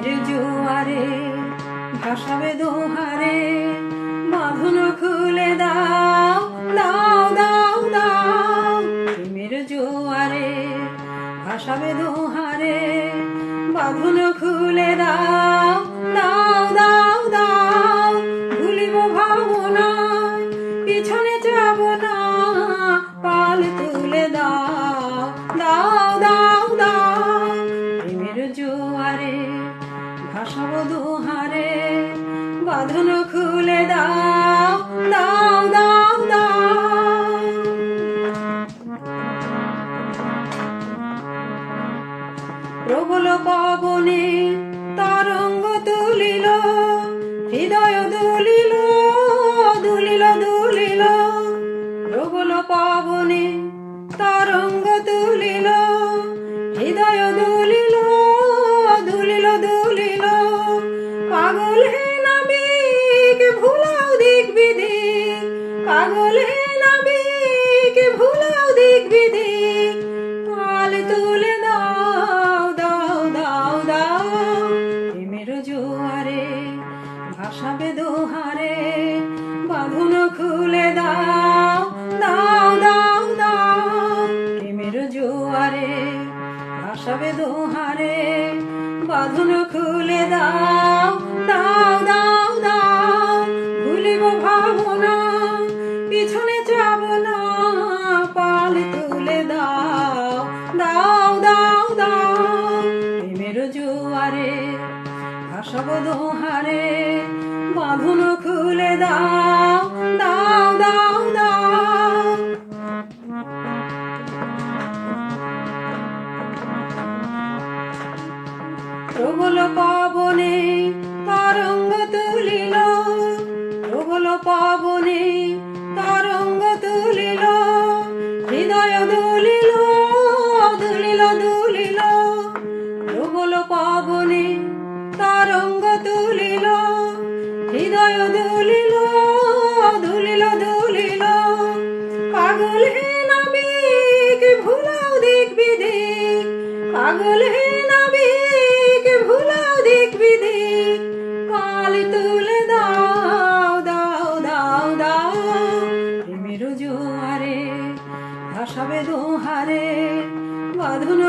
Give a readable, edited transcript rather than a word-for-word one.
প্রেমের জোয়ারে ভাসাবে দোহারে, বাঁধন খুলে দাও দাও দাও দাও। প্রেমের জোয়ারে ভাসাবে দোহারে, বাঁধন খুলে দাও দাও দাও দাও। ভুলিব ভাবনা পিছনে যাব না, পাল তুলে দাও দাও দাও দাও। প্রেমের জোয়ারে ভাসাবো দোহারে, বাঁধন খুলে দাও দাও দাও দাও। প্রবল পবনে তরঙ্গ তুলিল, হৃদয় দুলিল দুলিল দুলিল। প্রবল পবনে তরঙ্গ তুলিল, হৃদয় দুলিল দুলিল দুলিল। পাগল হে নাবিক ভুলাও দিক বিদিক, পাগল হে নাবিক ভুলাও দিক বিদিক। পাল তুলে দাও দাও দাও দাও। প্রেমের জোয়ারে ভাসাবে দোহারে, বাঁধন খুলে দাও দাও দাও দাও। প্রেমের জোয়ারে ভাসাবে দোহারে, বাঁধন খুলে দাও দাও দাও দাও। ভুলিব ভাবনা পিছনে যাব না, পাল তুলে দাও দাও দাও দাও। প্রেমের জোয়ারে ভাসাবো দোহারে, বাঁধন খুলে দাও দাও দাও দাও। প্রবল পবনে তরঙ্গ তুলিল, প্রবল পবনে তরঙ্গ তুলিল। হৃদয় দুলিল দুলিল দুলিল। প্রবল পবনে তরঙ্গ তুলিল, হৃদয় দুলিল দুলিল দুলিল। পাগল হে নাবিক ভুলাও দিক বিদিক, পাগল হে নাবিক ভুলাও দিক বিদিক। পাল তুলে দাও দাও দাও দাও। প্রেমের জোয়ারে ভাসাবে দোহারে, বাঁধন